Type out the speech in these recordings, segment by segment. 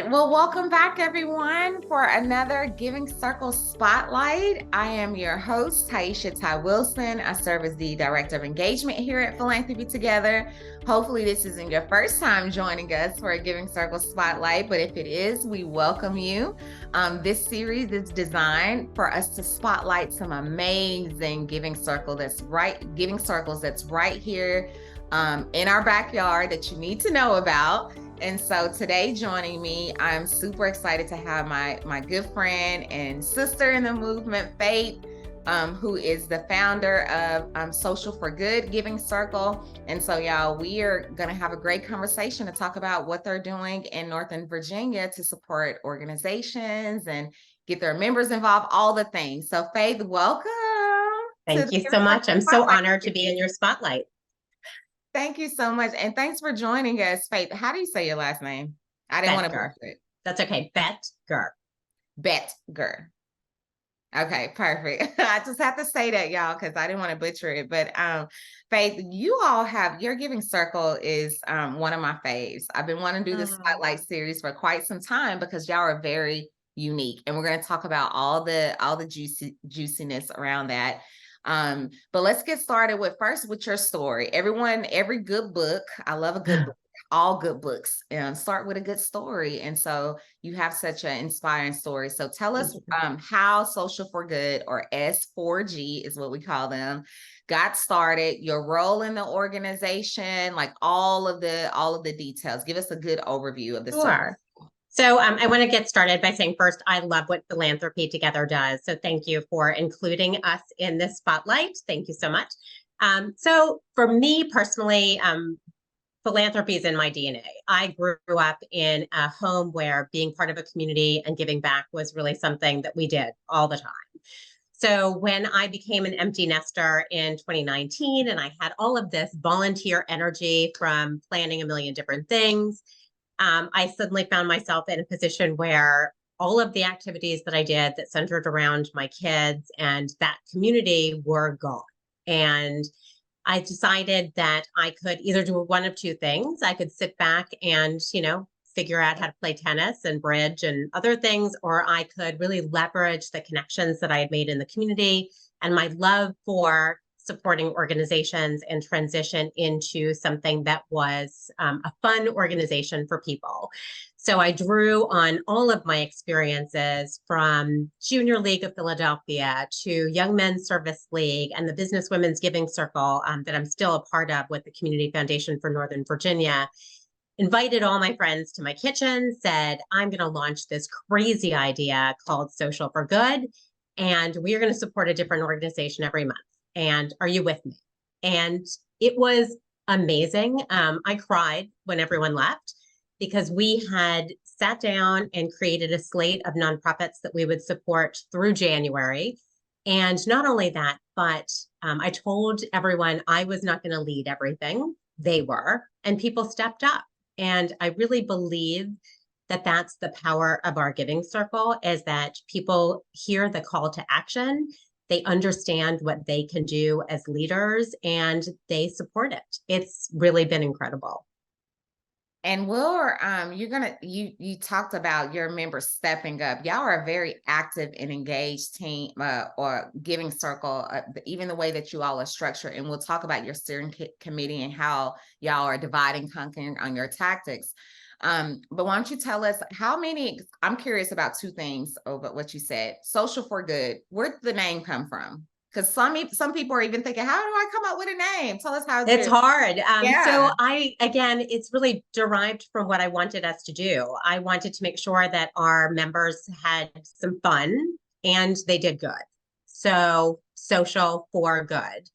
right. Well, welcome back, everyone, for another Giving Circle Spotlight. I am your host, Tyeshia Wilson. I serve as the Director of Engagement here at Philanthropy Together. Hopefully, this isn't your first time joining us for a Giving Circle Spotlight, but if it is, we welcome you. This series is designed for us to spotlight some amazing giving circles that's right here in our backyard that you need to know about. And so today joining me, I'm super excited to have my good friend and sister in the movement, Faith, who is the founder of Social4Good Giving Circle. And so y'all, we are going to have a great conversation to talk about what they're doing in Northern Virginia to support organizations and get their members involved, all the things. So Faith, welcome. Thank you so much. I'm so honored to be in your spotlight. Thank you so much. And thanks for joining us, Faith. How do you say your last name? I didn't want to butcher it. That's okay. Boettger. Boettger. Okay, perfect. I just have to say that, y'all, because I didn't want to butcher it. But Faith, you all have your Giving Circle is one of my faves. I've been wanting to do this spotlight series for quite some time because y'all are very unique. And we're going to talk about all the juiciness around that. But let's get started with your story. Every good book, I love a good book, all good books, start with a good story. And so you have such an inspiring story. So tell us how Social4Good, or S4G is what we call them, got started, your role in the organization, like all of the details. Give us a good overview of the Sure. So I want to get started by saying first, I love what Philanthropy Together does. So thank you for including us in this spotlight. Thank you so much. So for me personally, philanthropy is in my DNA. I grew up in a home where being part of a community and giving back was really something that we did all the time. So when I became an empty nester in 2019, and I had all of this volunteer energy from planning a million different things, I suddenly found myself in a position where all of the activities that I did that centered around my kids and that community were gone. And I decided that I could either do one of two things. I could sit back and, figure out how to play tennis and bridge and other things, or I could really leverage the connections that I had made in the community and my love for supporting organizations and transition into something that was a fun organization for people. So I drew on all of my experiences from Junior League of Philadelphia to Young Men's Service League and the Business Women's Giving Circle that I'm still a part of with the Community Foundation for Northern Virginia. Invited all my friends to my kitchen, said, I'm going to launch this crazy idea called Social4Good, and we are going to support a different organization every month. And are you with me? And it was amazing. I cried when everyone left because we had sat down and created a slate of nonprofits that we would support through January. And not only that, but I told everyone I was not going to lead everything. They were, and people stepped up. And I really believe that that's the power of our giving circle, is that people hear the call to action. They understand what they can do as leaders and they support it. It's really been incredible. And you talked about your members stepping up. Y'all are a very active and engaged team or giving circle, even the way that you all are structured. And we'll talk about your steering committee and how y'all are dividing conquering on your tactics. But why don't you tell us I'm curious about two things over what you said. Social4Good, where did the name come from? Because some people are even thinking, how do I come up with a name? Tell us how it's hard. Yeah. So it's really derived from what I wanted us to do. I wanted to make sure that our members had some fun and they did good. So Social4Good.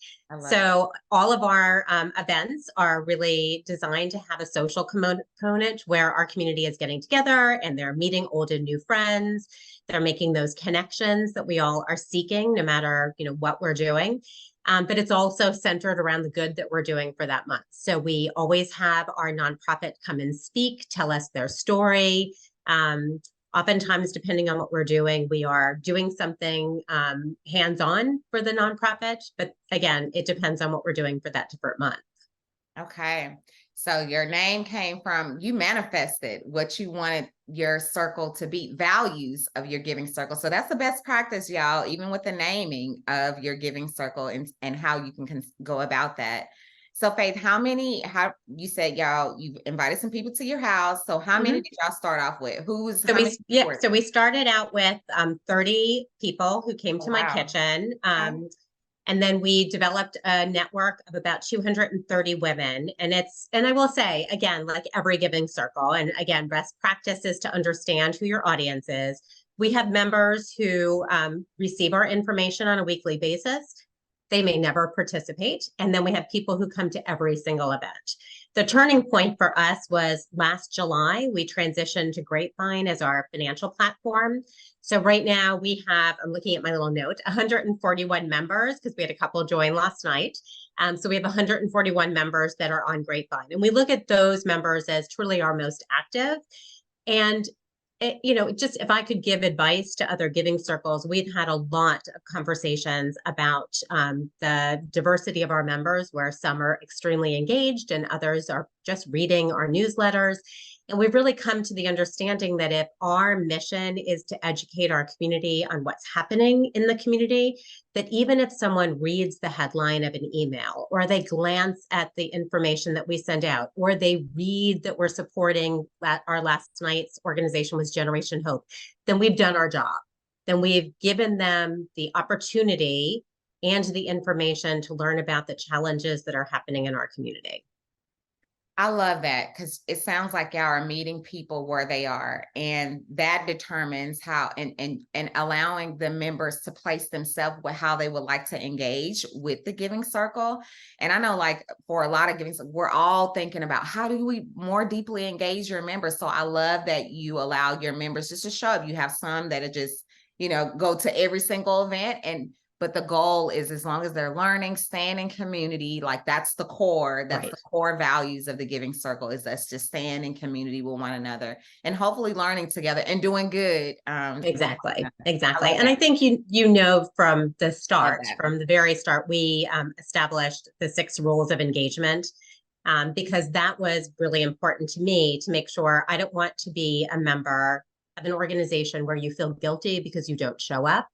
So all of our events are really designed to have a social component where our community is getting together and they're meeting old and new friends. They're making those connections that we all are seeking, no matter what we're doing. But it's also centered around the good that we're doing for that month. So we always have our nonprofit come and speak, tell us their story. Oftentimes, depending on what we're doing, we are doing something hands-on for the nonprofit. But again, it depends on what we're doing for that different month. Okay. So your name came from, you manifested what you wanted your circle to be values of your giving circle. So that's the best practice, y'all, even with the naming of your giving circle and how you can go about that. So Faith, how you said y'all, you've invited some people to your house. So how many did y'all start off with? So we started out with 30 people who came to my kitchen. Okay. And then we developed a network of about 230 women. And I will say, again, like every giving circle, and again, best practice is to understand who your audience is. We have members who receive our information on a weekly basis. They may never participate. And then we have people who come to every single event. The turning point for us was last July. We transitioned to Grapevine as our financial platform. So right now we have, I'm looking at my little note, 141 members because we had a couple join last night. So we have 141 members that are on Grapevine. And we look at those members as truly our most active. And just if I could give advice to other giving circles, we've had a lot of conversations about the diversity of our members, where some are extremely engaged and others are just reading our newsletters. And we've really come to the understanding that if our mission is to educate our community on what's happening in the community, that even if someone reads the headline of an email, or they glance at the information that we send out, or they read that we're supporting our last night's organization was Generation Hope, then we've done our job. Then we've given them the opportunity and the information to learn about the challenges that are happening in our community. I love that, because it sounds like y'all are meeting people where they are, and that determines how and allowing the members to place themselves with how they would like to engage with the giving circle. And I know, like, for a lot of giving, we're all thinking about how do we more deeply engage your members. So I love that you allow your members just to show up. You have some that are just, go to every single event, but the goal is, as long as they're learning, staying in community, like that's the core, that's the core values of the giving circle, is us just staying in community with one another and hopefully learning together and doing good. Exactly. And I think from the start, from the very start, we established the 6 rules of engagement, because that was really important to me, to make sure I don't want to be a member of an organization where you feel guilty because you don't show up,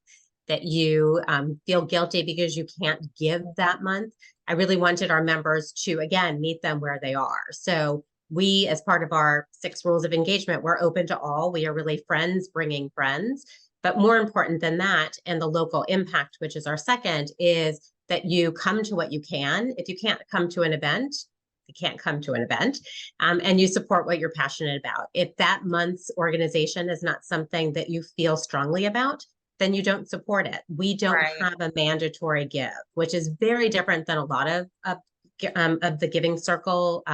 that you feel guilty because you can't give that month. I really wanted our members to, again, meet them where they are. So we, as part of our 6 rules of engagement, we're open to all. We are really friends bringing friends. But more important than that, and the local impact, which is our second, is that you come to what you can. If you can't come to an event, you can't come to an event, and you support what you're passionate about. If that month's organization is not something that you feel strongly about, then you don't support it. We don't have a mandatory give, which is very different than a lot of the giving circle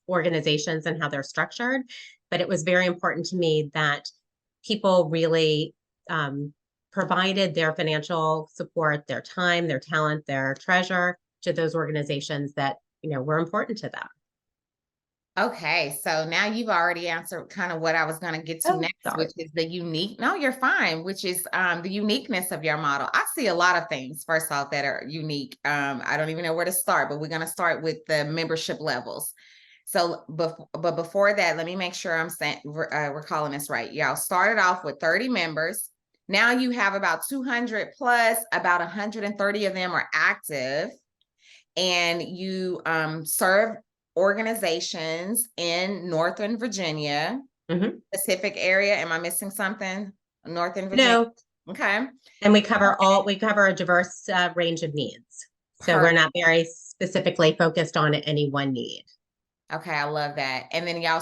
organizations and how they're structured. But it was very important to me that people really provided their financial support, their time, their talent, their treasure to those organizations that were important to them. Okay, so now you've already answered kind of what I was going to get to next, which is you're fine, which is the uniqueness of your model. I see a lot of things, first off, that are unique. I don't even know where to start, but we're going to start with the membership levels. So, but before that, let me make sure I'm saying we're calling this right. Y'all started off with 30 members. Now you have about 200 plus, about 130 of them are active, and you serve organizations in Northern Virginia, Pacific area. Am I missing something? Northern Virginia? No. Okay. And we cover a diverse range of needs. So we're not very specifically focused on any one need. Okay, I love that. And then you're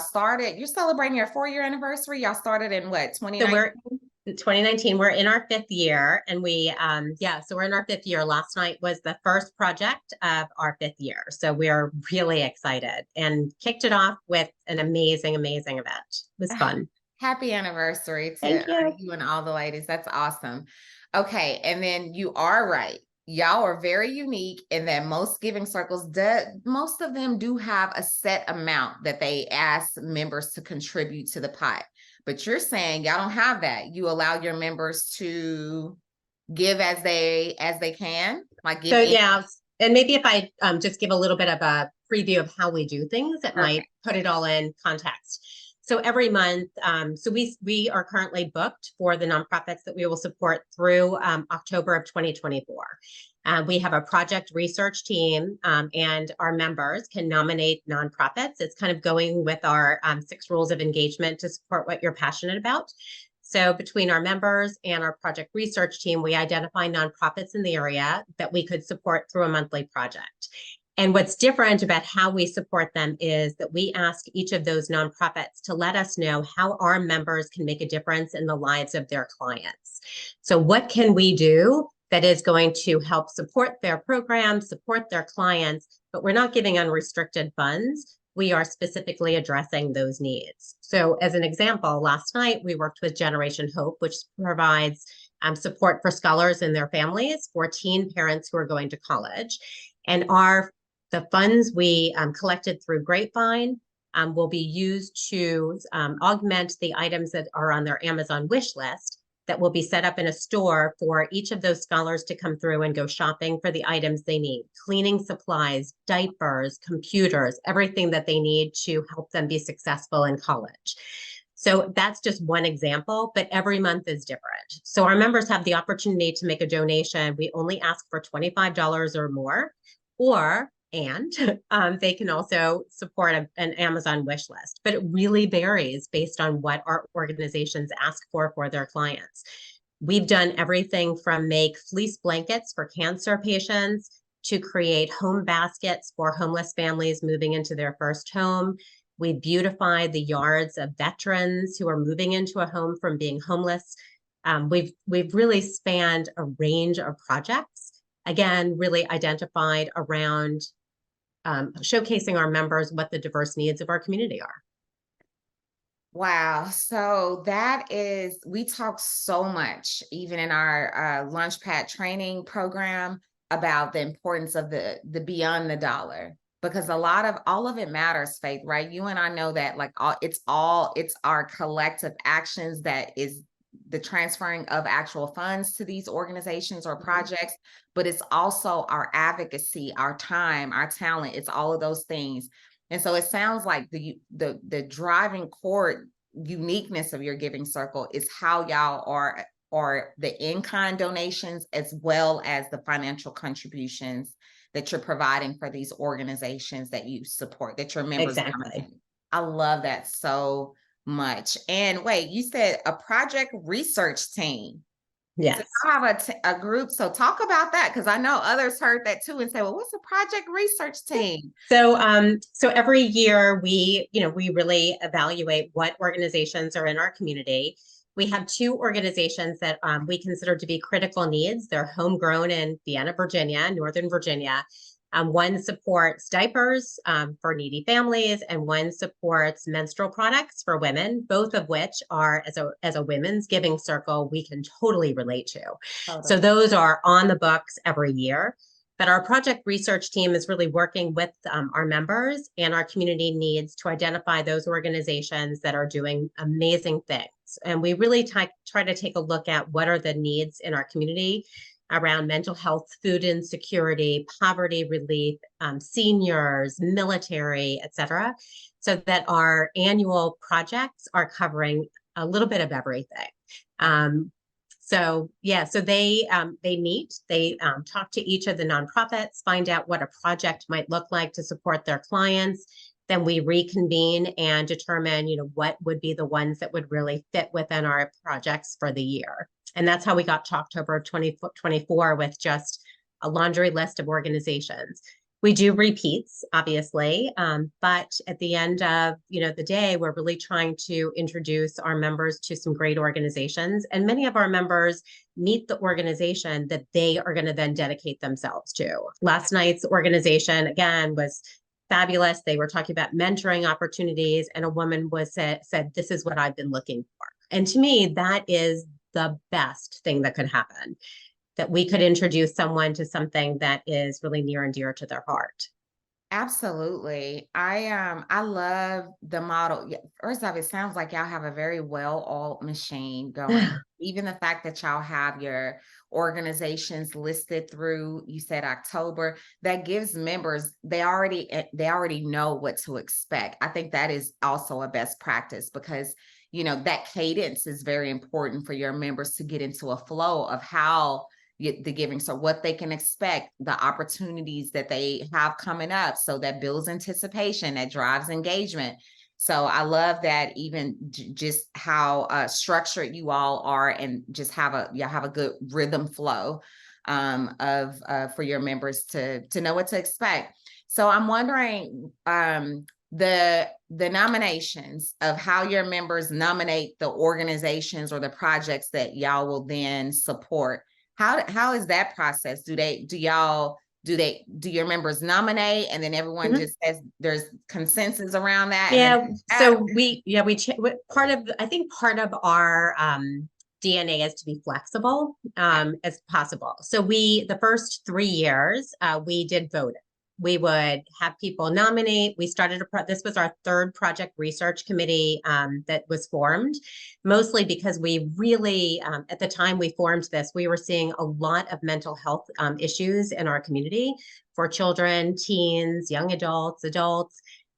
celebrating your 4-year anniversary. Y'all started in what, 2019? So we're in 2019. We're in our 5th year, and so we're in our 5th year. Last night was the first project of our 5th year. So we are really excited and kicked it off with an amazing, amazing event. It was fun. Happy anniversary to you and all the ladies. That's awesome. Okay, and then you are right. Y'all are very unique in that most giving circles, most of them do have a set amount that they ask members to contribute to the pot. But you're saying y'all don't have that. You allow your members to give as they can, like give. So yeah, and maybe if I just give a little bit of a preview of how we do things, that might put it all in context. So every month, so we are currently booked for the nonprofits that we will support through October of 2024. We have a project research team, and our members can nominate nonprofits. It's kind of going with our 6 rules of engagement to support what you're passionate about. So between our members and our project research team, we identify nonprofits in the area that we could support through a monthly project. And what's different about how we support them is that we ask each of those nonprofits to let us know how our members can make a difference in the lives of their clients. So what can we do that is going to help support their programs, support their clients, but we're not giving unrestricted funds. We are specifically addressing those needs. So as an example, last night we worked with Generation Hope, which provides support for scholars and their families for teen parents who are going to college. And the funds we collected through Grapevine will be used to augment the items that are on their Amazon wish list that will be set up in a store for each of those scholars to come through and go shopping for the items they need: cleaning supplies, diapers, computers, everything that they need to help them be successful in college. So that's just one example, but every month is different. So our members have the opportunity to make a donation. We only ask for $25 or more, and they can also support an Amazon wish list, but it really varies based on what our organizations ask for their clients. We've done everything from make fleece blankets for cancer patients to create home baskets for homeless families moving into their first home. We beautify the yards of veterans who are moving into a home from being homeless. We've really spanned a range of projects, again, really identified around showcasing our members what the diverse needs of our community are. Wow. So we talk so much, even in our Launchpad training program, about the importance of the beyond the dollar, because all of it matters, Faith, right? You and I know that, like, it's our collective actions that is the transferring of actual funds to these organizations or projects, but it's also our advocacy, our time, our talent. It's all of those things. And so it sounds like the driving core uniqueness of your giving circle is how y'all are the in-kind donations as well as the financial contributions that you're providing for these organizations that you support, that your members Exactly. I love that so much. And wait, you said a project research team. Yes. So I have a group. So talk about that, because I know others heard that too and say, well, what's a project research team? So every year we really evaluate what organizations are in our community. We have 2 organizations that we consider to be critical needs. They're homegrown in Vienna, Virginia, Northern Virginia. One supports diapers for needy families, and one supports menstrual products for women, both of which are, as a women's giving circle, we can totally relate to. Totally. So those are on the books every year. But our project research team is really working with our members and our community needs to identify those organizations that are doing amazing things. And we really try to take a look at what are the needs in our community around mental health, food insecurity, poverty relief, seniors, military, et cetera, so that our annual projects are covering a little bit of everything. So they meet, they talk to each of the nonprofits, find out what a project might look like to support their clients. Then we reconvene and determine, what would be the ones that would really fit within our projects for the year. And that's how we got to October of 2024 with just a laundry list of organizations. We do repeats, obviously, but at the end of the day, we're really trying to introduce our members to some great organizations. And many of our members meet the organization that they are going to then dedicate themselves to. Last night's organization, again, was fabulous. They were talking about mentoring opportunities, and a woman said, "This is what I've been looking for." And to me, that is the best thing that could happen, that we could introduce someone to something that is really near and dear to their heart. Absolutely. I love the model. First off, it sounds like y'all have a very well-oiled machine going. even the fact that y'all have your organizations listed through, you said October, that gives members, they already know what to expect. I think that is also a best practice, because that cadence is very important for your members to get into a flow of how the giving, so what they can expect, the opportunities that they have coming up, so that builds anticipation, that drives engagement. So I love that, even just how structured you all are, and just y'all have a good rhythm flow of for your members to know what to expect. So I'm wondering, the nominations of how your members nominate the organizations or the projects that y'all will then support. How is that process? Do your members nominate, and then everyone just says there's consensus around that? Yeah. And So I think part of our DNA is to be flexible as possible. So the first 3 years, we did voting. We would have people nominate. We started this was our third project research committee that was formed, mostly because we really, at the time we formed this, we were seeing a lot of mental health issues in our community for children, teens, young adults.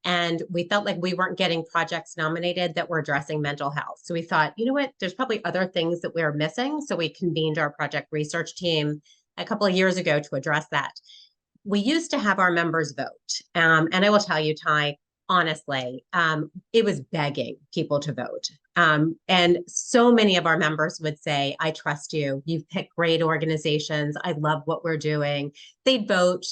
And we felt like we weren't getting projects nominated that were addressing mental health. So we thought, you know what, there's probably other things that we're missing. So we convened our project research team a couple of years ago to address that. We used to have our members vote. And I will tell you, Ty, honestly, it was begging people to vote. And so many of our members would say, I trust you. You've picked great organizations. I love what we're doing. They'd vote,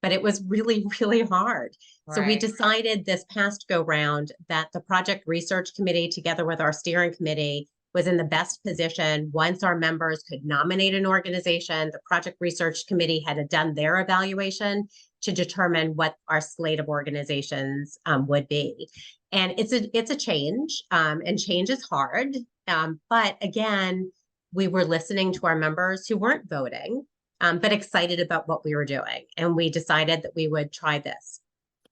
but it was really, really hard. Right. So we decided this past go round that the project research committee, together with our steering committee, was in the best position. Once our members could nominate an organization, the project research committee had done their evaluation to determine what our slate of organizations would be. And it's a change, and change is hard. But again, we were listening to our members who weren't voting, but excited about what we were doing. And we decided that we would try this.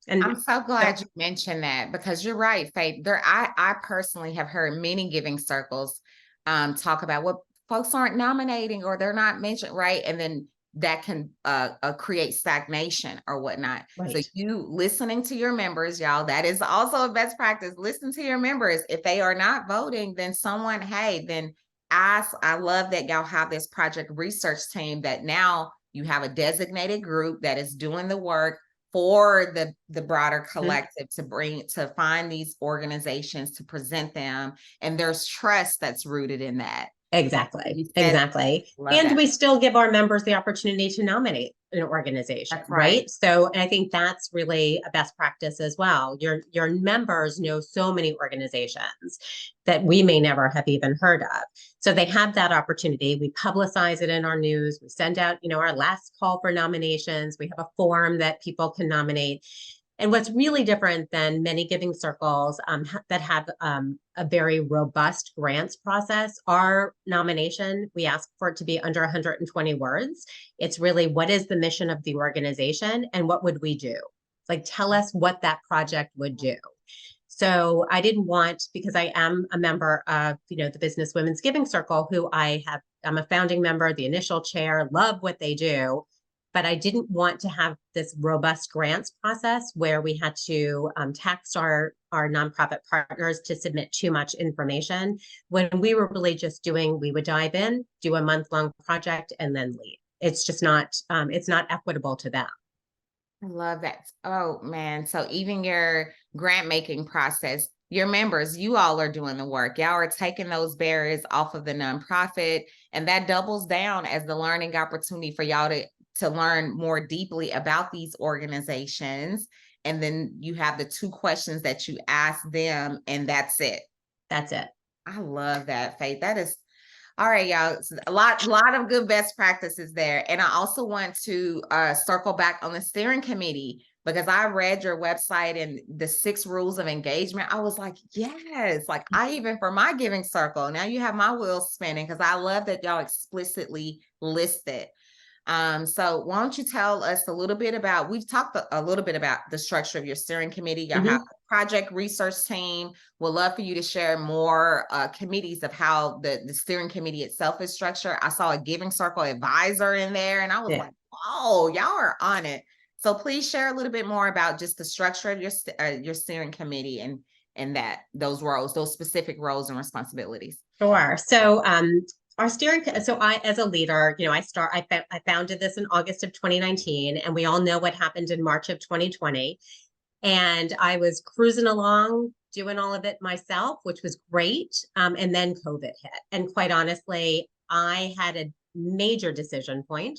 And I'm so glad you mentioned that, because you're right, Faith. I personally have heard many giving circles talk about what folks aren't nominating, or they're not mentioned, right? And then that can create stagnation or whatnot. Right. So you listening to your members, y'all, that is also a best practice. Listen to your members. If they are not voting, then then ask. I love that y'all have this project research team, that now you have a designated group that is doing the work for the broader collective, to find these organizations, to present them, and there's trust that's rooted in that. Exactly. And we still give our members the opportunity to nominate an organization, right? So, and I think that's really a best practice as well. Your members know so many organizations that we may never have even heard of. So they have that opportunity. We publicize it in our news. We send out, our last call for nominations. We have a form that people can nominate. And what's really different than many giving circles that have a very robust grants process, our nomination, we ask for it to be under 120 words. It's really, what is the mission of the organization and what would we do? Like, tell us what that project would do. So I didn't want, because I am a member of, the Business Women's Giving Circle, I'm a founding member, the initial chair, love what they do. But I didn't want to have this robust grants process where we had to tax our nonprofit partners to submit too much information, when we were really just we would dive in, do a month-long project, and then leave. It's just not, it's not equitable to them. I love that. Oh man. So even your grant making process, your members, you all are doing the work. Y'all are taking those barriers off of the nonprofit, and that doubles down as the learning opportunity for y'all to learn more deeply about these organizations. And then you have the 2 questions that you ask them, and that's it. That's it. I love that, Faith. That is all right, y'all. A lot of good best practices there. And I also want to circle back on the steering committee, because I read your website and the 6 rules of engagement. I was like, yes, like I even for my giving circle, now you have my wheels spinning, because I love that y'all explicitly list it. So why don't you tell us a little bit about, we've talked a little bit about the structure of your steering committee. Y'all have a project research team. We'd love for you to share more committees of how the steering committee itself is structured. I saw a giving circle advisor in there and I was like, oh, y'all are on it. So please share a little bit more about just the structure of your steering committee and that those roles, those specific roles and responsibilities. Sure. So our steering, so I, as a leader, I founded this in August of 2019, and we all know what happened in March of 2020. And I was cruising along, doing all of it myself, which was great. And then COVID hit. And quite honestly, I had a major decision point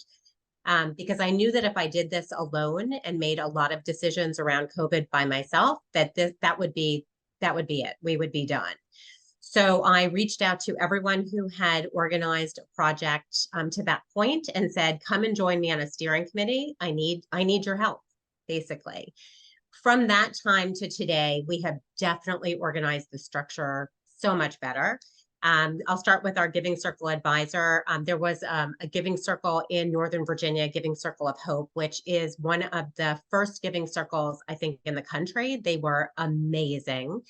because I knew that if I did this alone and made a lot of decisions around COVID by myself, that would be it. We would be done. So I reached out to everyone who had organized a project to that point and said, come and join me on a steering committee. I need your help, basically. From that time to today, we have definitely organized the structure so much better. I'll start with our Giving Circle advisor. There was a Giving Circle in Northern Virginia, Giving Circle of Hope, which is one of the first Giving Circles, I think, in the country. They were amazing.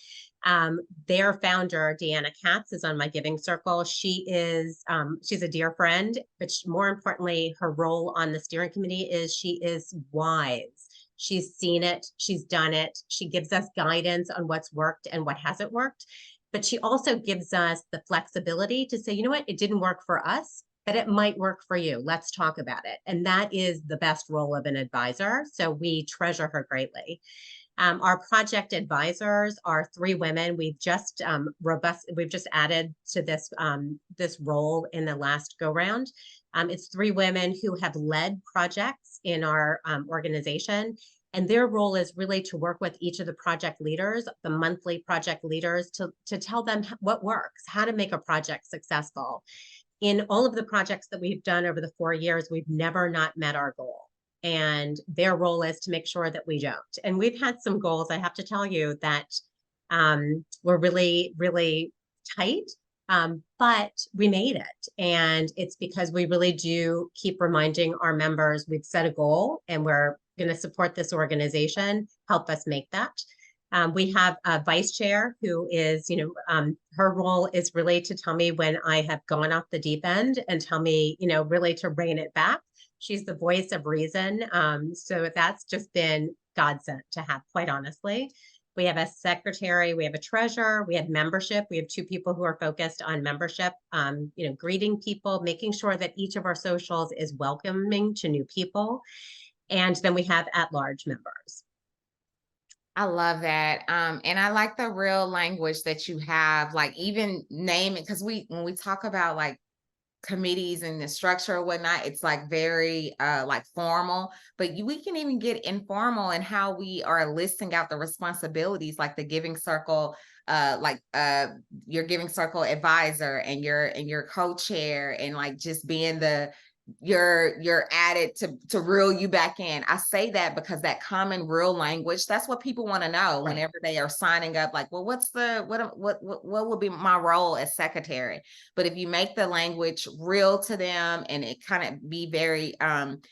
Their founder, Deanna Katz, is on my Giving Circle. She's a dear friend, but more importantly, her role on the steering committee is she is wise. She's seen it. She's done it. She gives us guidance on what's worked and what hasn't worked. But she also gives us the flexibility to say, you know what, it didn't work for us, but it might work for you. Let's talk about it. And that is the best role of an advisor. So we treasure her greatly. Our project advisors are 3 women. We've just added to this role in the last go round. It's 3 women who have led projects in our organization. And their role is really to work with each of the project leaders, the monthly project leaders, to tell them what works, how to make a project successful. In all of the projects that we've done over the 4 years, we've never not met our goal. And their role is to make sure that we don't. And we've had some goals, I have to tell you, that were really, really tight, but we made it. And it's because we really do keep reminding our members we've set a goal and we're going to support this organization, help us make that. We have a vice chair who is, her role is really to tell me when I have gone off the deep end and tell me, really to rein it back. She's the voice of reason. So that's just been godsend to have, quite honestly. We have a secretary, we have a treasurer, we have membership. We have 2 people who are focused on membership, greeting people, making sure that each of our socials is welcoming to new people. And then we have at-large members. I love that. And I like the real language that you have, like even name it, because when we talk about like committees and the structure or whatnot, it's like very like formal, but we can even get informal in how we are listing out the responsibilities, like the Giving Circle, your Giving Circle advisor and your co-chair, and like just being you're added to reel you back in. I say that because that common real language, that's what people want to know whenever they are signing up. Like, well, what will be my role as secretary? But if you make the language real to them and it kind of be very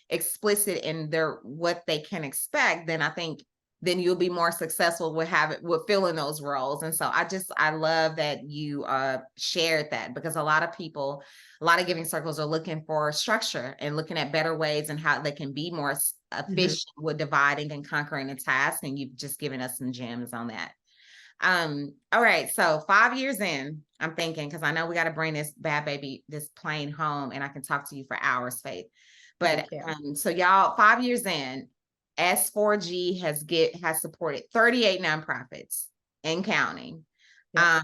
explicit in what they can expect, then I think then you'll be more successful with filling those roles. And so I love that you shared that, because a lot of Giving Circles are looking for structure and looking at better ways and how they can be more efficient with dividing and conquering the task. And you've just given us some gems on that. All right. So 5 years in, I'm thinking, because I know we got to bring this plane home, and I can talk to you for hours, Faith. But so y'all, 5 years in, S4G has supported 38 nonprofits and counting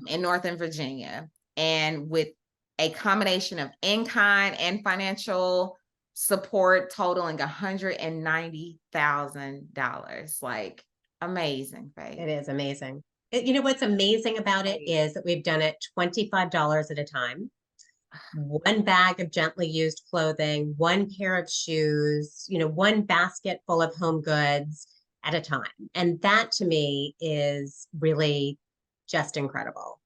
in Northern Virginia, and with a combination of in-kind and financial support totaling $190,000. Like, amazing, Faith. It is amazing. What's amazing about it is that we've done it $25 at a time. 1 bag of gently used clothing, 1 pair of shoes, 1 basket full of home goods at a time. And that to me is really just incredible.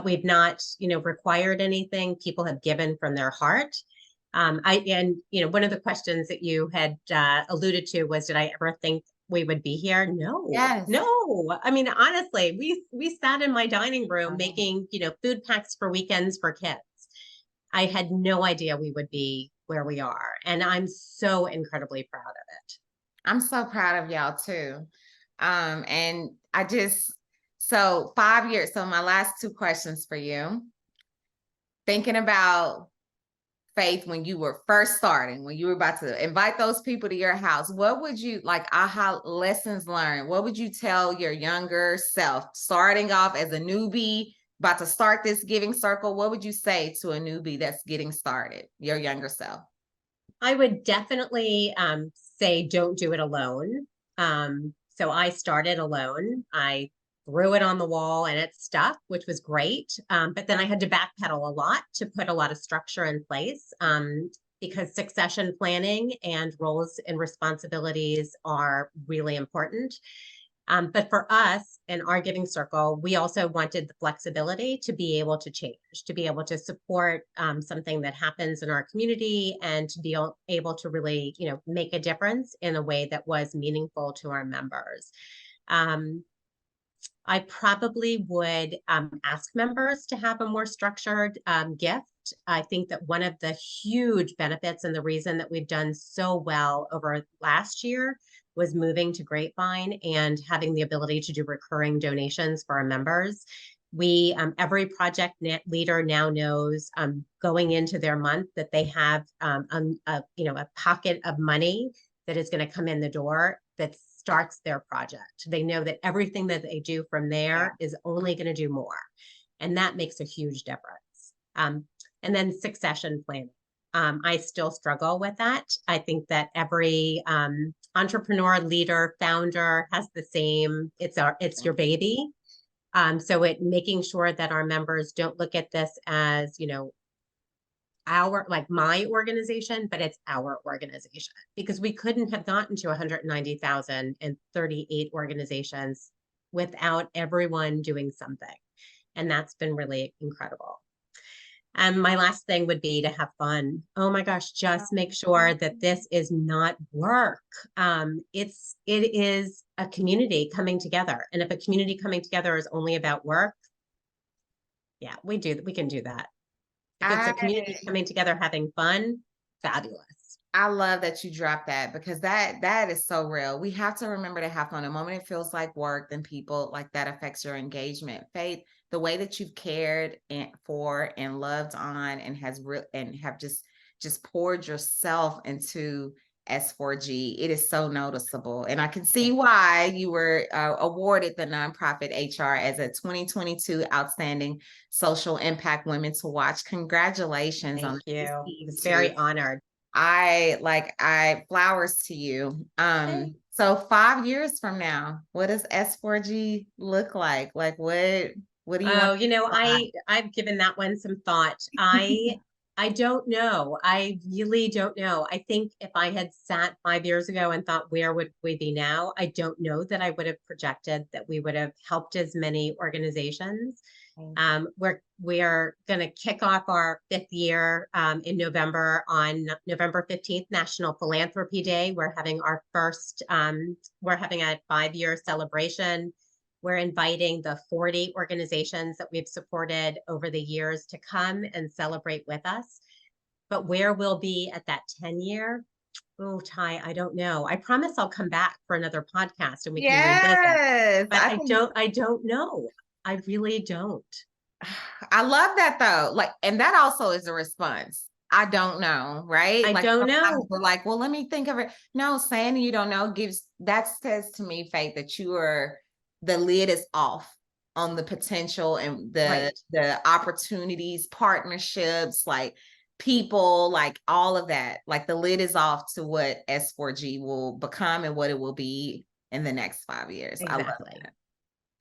We've not, required anything. People have given from their heart. One of the questions that you had alluded to was, did I ever think we would be here? No, Yes. no. I mean, honestly, we sat in my dining room making, food packs for weekends for kids. I had no idea we would be where we are, and I'm so incredibly proud of it. I'm so proud of y'all too. And so 5 years. So my last two questions for you. Thinking about Faith, when you were first starting, when you were about to invite those people to your house, what would you like aha lessons learned? What would you tell your younger self starting off as a newbie, about to start this giving circle? What would you say to a newbie that's getting started, your younger self? I would definitely say don't do it alone. So I started alone. I threw it on the wall and it stuck, which was great. But then I had to backpedal a lot to put a lot of structure in place, because succession planning and roles and responsibilities are really important. But for us in our giving circle, we also wanted the flexibility to be able to change, to be able to support something that happens in our community, and to be able to really, make a difference in a way that was meaningful to our members. I probably would ask members to have a more structured gift. I think that one of the huge benefits and the reason that we've done so well over last year was moving to Grapevine and having the ability to do recurring donations for our members. We every project leader now knows going into their month that they have a pocket of money that is going to come in the door that starts their project. They know that everything that they do from there is only going to do more, and that makes a huge difference. And then succession planning. I still struggle with that. I think that every entrepreneur, leader, founder has the same. It's your baby. So making sure that our members don't look at this as, my organization, but it's our organization, because we couldn't have gotten to 190,000 and 38 organizations without everyone doing something. And that's been really incredible. And my last thing would be to have fun. Oh my gosh, just make sure that this is not work. It is a community coming together. And if a community coming together is only about work, yeah, we can do that. If it's a community coming together having fun, fabulous. I love that you dropped that, because that is so real. We have to remember to have fun. The moment it feels like work, then people like that affects your engagement. Faith, the way that you've cared for and loved on and have just poured yourself into S4G, it is so noticeable. And I can see why you were awarded the nonprofit HR as a 2022 Outstanding Social Impact Women to Watch. Congratulations. Thank you. I was very honored. I flowers to you. So 5 years from now, what does S4G look like? Like what do you want? I've given that one some thought. I don't know. I really don't know. I think if I had sat 5 years ago and thought, where would we be now? I don't know that I would have projected that we would have helped as many organizations. We're going to kick off our 5th year in November, on November 15th, National Philanthropy Day. We're having a 5-year celebration. We're inviting the 40 organizations that we've supported over the years to come and celebrate with us. But where we'll be at that 10-year, oh, Ty, I don't know. I promise I'll come back for another podcast and we can revisit. But I don't know. I really don't. I love that though. And that also is a response. I don't know, right? I don't know. We're like, well, let me think of it. No, saying you don't know says to me, Faith, that the lid is off on the potential and the opportunities, partnerships, like people, like all of that. Like the lid is off to what S4G will become and what it will be in the next 5 years. Exactly. I love that.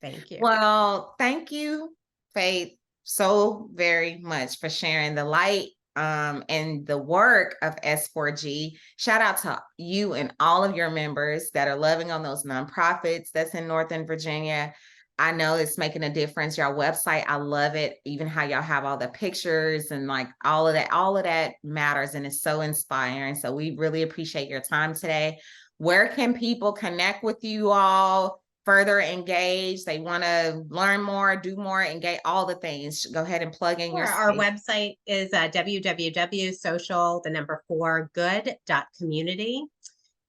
Thank you. Well, thank you, Faith, so very much for sharing the light and the work of S4G. Shout out to you and all of your members that are loving on those nonprofits that's in Northern Virginia. I know it's making a difference. Your website, I love it. Even how y'all have all the pictures and like all of that matters and it's so inspiring. So we really appreciate your time today. Where can people connect with you all, further engage? They want to learn more, do more, engage, all the things. Go ahead and plug in your Our space. website is www.social4good.community.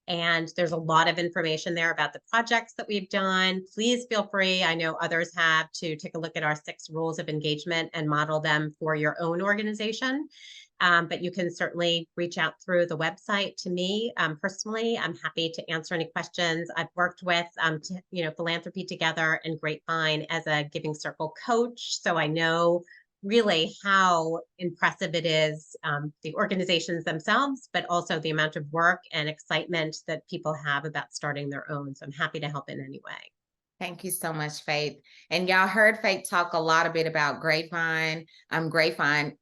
And there's a lot of information there about the projects that we've done. Please feel free, I know others have, to take a look at our 6 rules of engagement and model them for your own organization. But you can certainly reach out through the website to me personally. I'm happy to answer any questions. I've worked with, Philanthropy Together and Grapevine as a Giving Circle coach. So I know really how impressive it is, the organizations themselves, but also the amount of work and excitement that people have about starting their own. So I'm happy to help in any way. Thank you so much, Faith. And y'all heard Faith talk a lot a bit about Grapevine. Grapevine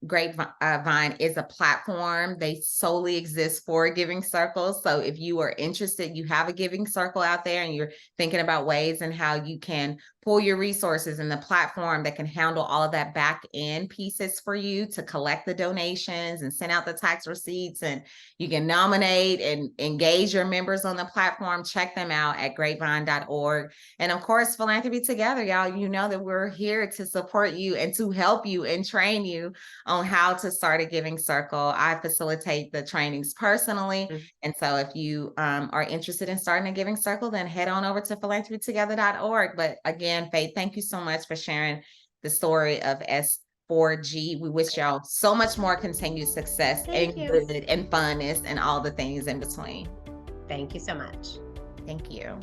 is a platform. They solely exist for giving circles. So if you are interested, you have a giving circle out there and you're thinking about ways and how you can pull your resources in the platform that can handle all of that back end pieces for you to collect the donations and send out the tax receipts, and you can nominate and engage your members on the platform. Check them out at grapevine.org. And of course, Philanthropy Together, y'all, you know that we're here to support you and to help you and train you on how to start a giving circle. I facilitate the trainings personally. Mm-hmm. And so if you are interested in starting a giving circle, then head on over to philanthropytogether.org. But again, Faith, thank you so much for sharing the story of S4G. We wish y'all so much more continued success and good and funness and all the things in between. Thank you so much. Thank you.